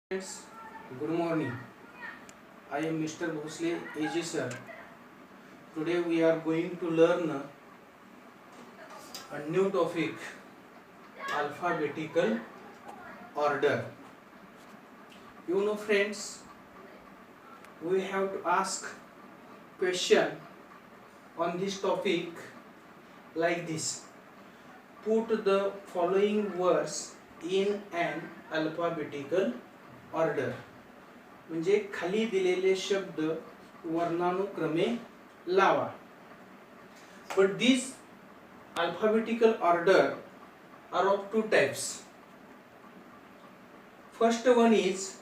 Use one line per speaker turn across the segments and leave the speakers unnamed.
Friends, good morning. I am Mr. Bhosle, AG sir. Today we are going to learn a new topic, alphabetical order. You know friends, we have to ask question on this topic like this. Put the following words in an alphabetical order. म्हणजे खाली दिलेले शब्द वर्णानुक्रमे लावा. But these alphabetical order are of two types. First one is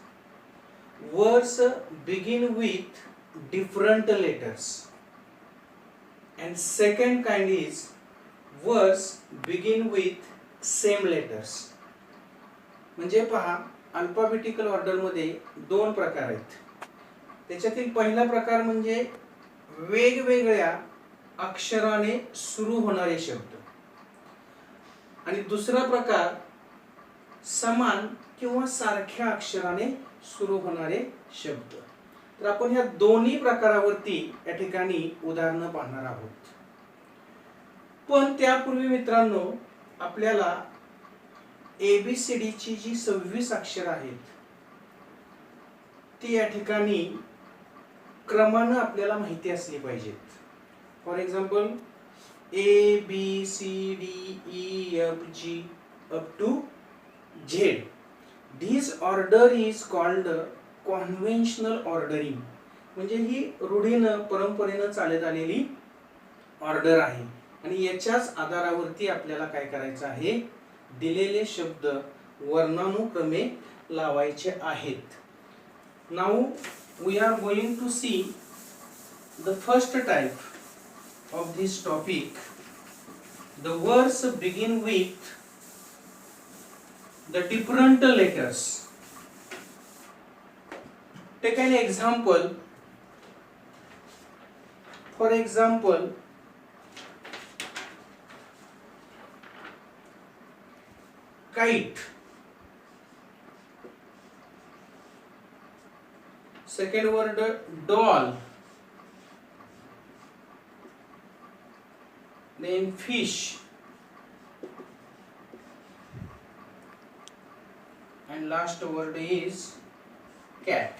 words begin with different letters, and second kind is words begin with same letters. म्हणजे पहा, alphabetical order मध्ये दोन प्रकार आहेत. त्याच्यातील पहिला प्रकार म्हणजे वेगवेगळ्या अक्षराने सुरू होणारे शब्द, आणि दुसरा प्रकार समान किंवा सारख्या अक्षराने सुरू होणारे शब्द. तर आपण ह्या दोन्ही प्रकारावरती या ठिकाणी उदाहरणं पाहणार आहोत. पण त्यापूर्वी मित्रांनो, आपल्याला ABCD ची जी 26 अक्षर आहेत ती या ठिकाणी क्रमाने आपल्याला माहिती असली पाहिजेत. For example ABCDEFG up to Z. This order is called conventional ordering. म्हणजे ही रूढीनं परंपरेनं चालत आलेली ऑर्डर आहे, आणि याच्याच आधारावरती आपल्याला काय करायचं आहे, दिलेले शब्द वर्णानुक्रमे लावायचे आहेत. Now we are going to see the first type of this topic. The words begin with the different letters. Take an example. For example, kite. Second word doll. Then fish. And last word is cat.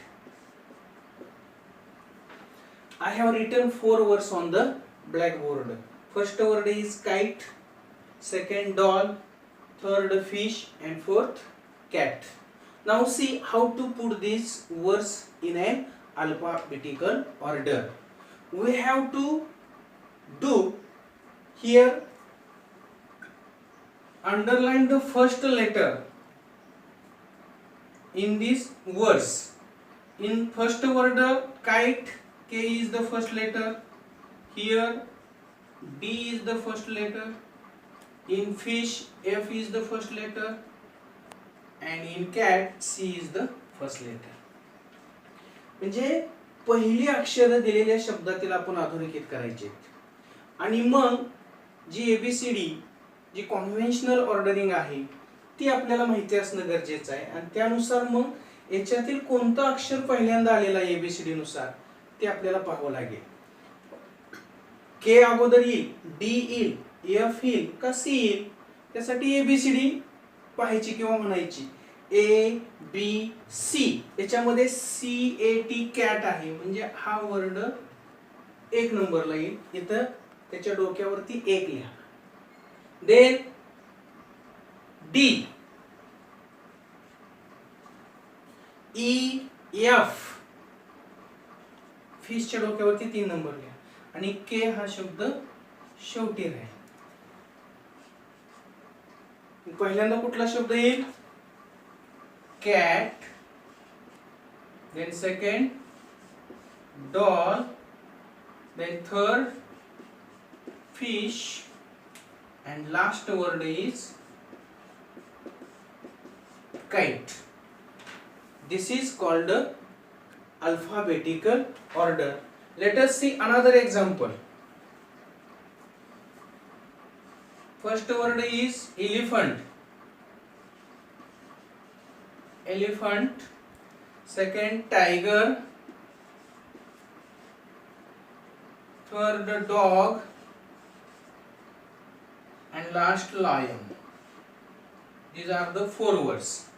I have written 4 words on the blackboard. First word is kite, second doll, third fish, and fourth cat. Now see how to put these words in an alphabetical order. We have to do here, underline the first letter in these words. In first word kite, K is the first letter. Here D is the first letter. In fish, F is the first letter, and in cat, C is the first letter. म्हणजे पहिली अक्षर दिलेल्या शब्दातील आपण अधोरेखित करायचे, आणि मग जी ABCD जी conventional ordering आहे ती आपल्याला माहिती असणं गरजेचं आहे, आणि त्यानुसार मग याच्यातील कोणतं अक्षर पहिल्यांदा आलेलं आहे ABCD नुसार ते आपल्याला पाहावं लागेल. K अगोदर येईल, D येईल, F येईल का C येईल, त्यासाठी ABCD पाहायची किंवा म्हणायची. ABC, याच्यामध्ये CAT कॅट आहे, म्हणजे हा वर्ड 1 नंबरला येईल. इथं त्याच्या डोक्यावरती 1 लिहा. देन D, EF, फिशच्या डोक्यावरती 3 नंबर लिहा, आणि K हा शब्द शेवटी राहील. पहिल्यांदा कुठला शब्द येईल, cat, then second doll, then third fish, and last word is kite. This is called alphabetical order. Let us see another example. First word is elephant. Elephant. second tiger, third dog, and last lion. These are the 4 words.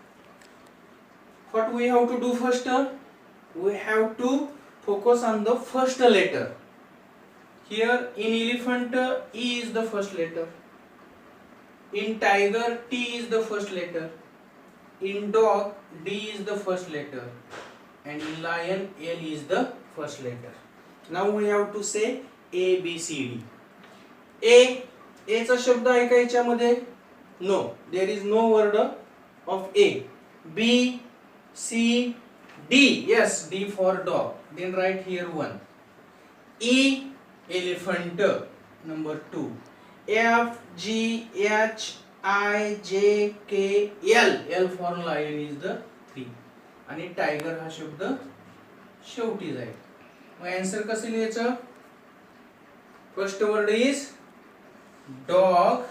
What we have to do first? We have to focus on the first letter. Here in elephant, E is the first letter. In tiger, T is the first letter. In dog, D is the first letter. And in lion, L is the first letter. Now we have to say A, B, C, D. A चा शब्द आहे का याच्यामध्ये? No, there is no word of A. B, C, D. Yes, D for dog. Then write here 1. E, elephant, number 2. F, G, H, I, J, K, L. L for lion is the 3. आणि tiger हा शब्द शेवटी जाईल. मग answer कसं लिहायचं? First word is dog,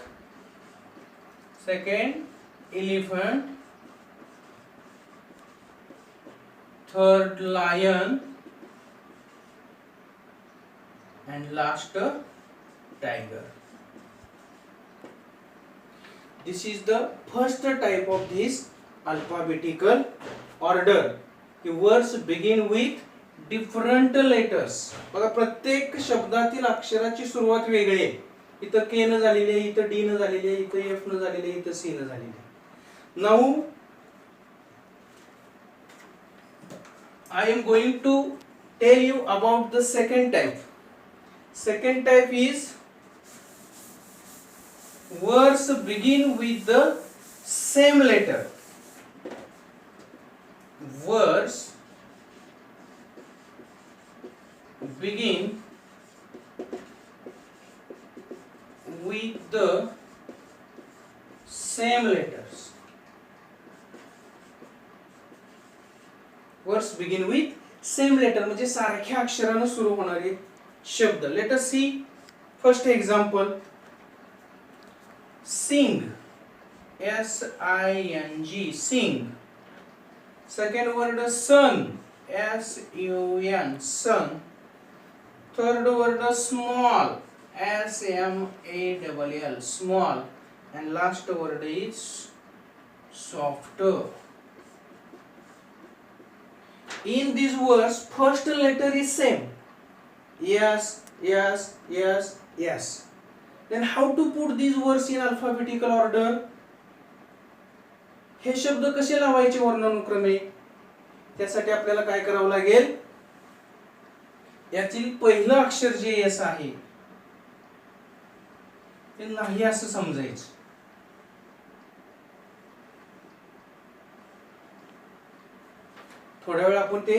second elephant, third lion, and last tiger. This is the first type of this alphabetical order. The words begin with different letters. बघा प्रत्येक शब्दातील अक्षराची सुरुवात वेगळी आहे. इथं K न झालेली आहे, इथं D न झालेली आहे, इथं F न झालेली आहे, इथं C न झालेली आहे. Now I am going to tell you about the second type. Second type is words begin with the same letter. Words begin with the same letters. Words begin with same letter म्हणजे सारख्या अक्षराने सुरू होणारे शब्द. Let us see first example. Sing, S-I-N-G, sing. Second word sun, S-U-N, sun. Third word small, S-M-A-L-L, small. And last word is soft. In these words, first letter is same. Yes, yes, yes, yes. Then how to put these words in alphabetical order? हे शब्द कसे लावायचे वर्णानुक्रमे? त्यासाठी आपल्याला काय करावं लागेल? यातील पहिलं अक्षर जे एस आहे ते नाही असं समजायचं. थोड्या वेळ आपण ते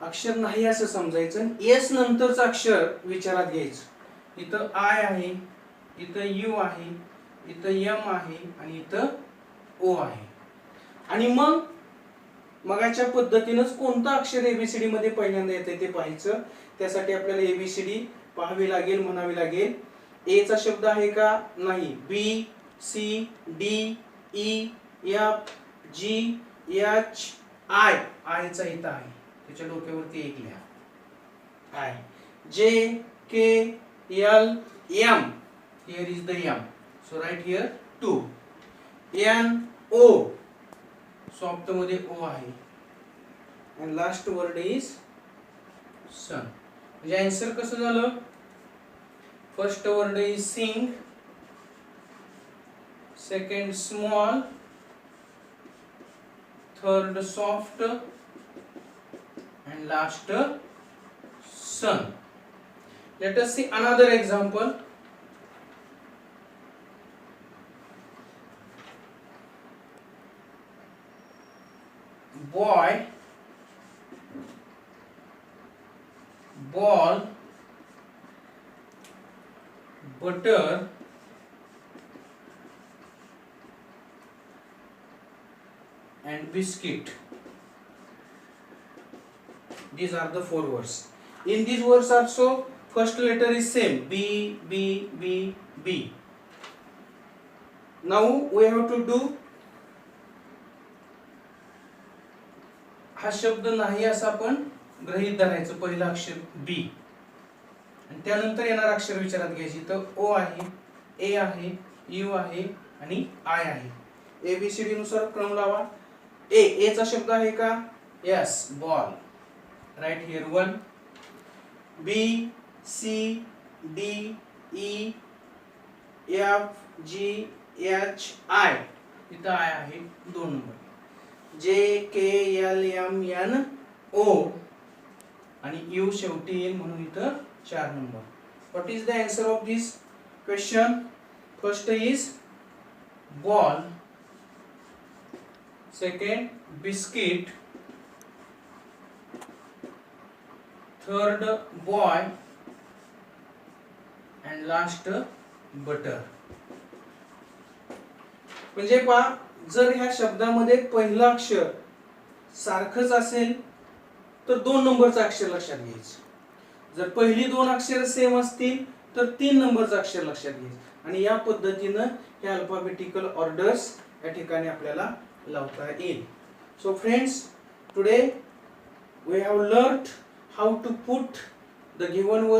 अक्षर नाही असं समजायचं. एस नंतरचं अक्षर विचारात घ्यायचं. इथं आय आहे, इथं यू आहे, इथं एम आहे आणि इथं ओ आहे. आणि मग मगाच्या पद्धतीनंच कोणतं अक्षर एबीसीडी मध्ये पहिल्यांदा येते ते पाहायचं. त्यासाठी आपल्याला एबीसीडी पाहावी लागेल, म्हणावी लागेल. ए चा शब्द आहे का? नाही. B, C, D, E, F, G, H, आय. आय चा इथं आहे, त्याच्या डोक्यावरती एक लिहा. I. J, K, L, M. Here is the M. So write here 2. N, O. Soft मध्ये O आहे. And last word is sun. म्हणजे आन्सर कसं झालं? First word is sing. Second small. Third soft. And last sun. Let us see another example. Boy, ball, butter, and biscuit. These are the 4 words. In these words also first letter is same, B, B, B, B. Now we have to do हा हा शब्द नाही असं आपण गृहीत धरायचं. पहिलं अक्षर बी आणि त्यानंतर येणार अक्षर विचारात घ्यायची. तर ओ आहे, ए आहे, यू आहे आणि आय आहे. एबीसीडी नुसार क्रम लावा. ए चा शब्द आहे का? Yes, ball. Right here 1. B, C, D, E, F, G, H, I. इथं आय आहे 2 नंबर. जे, के, एल, एम, एन, ओ आणि यू शेवटी येईल म्हणून इथं 4 number. What is the answer of this question? First is ball, second biscuit, third boy and last butter. म्हणजे पहा, जर ह्या शब्दामध्ये पहिलं अक्षर सारखंच असेल तर 2 नंबरचं अक्षर लक्षात घ्यायचं. जर पहिली 2 अक्षर सेम असतील तर 3 नंबरचं अक्षर लक्षात घ्यायचं आणि या पद्धतीनं हे अल्फाबेटिकल ऑर्डर्स या ठिकाणी आपल्याला लावता येईल. So friends, today we have learned how to put the given word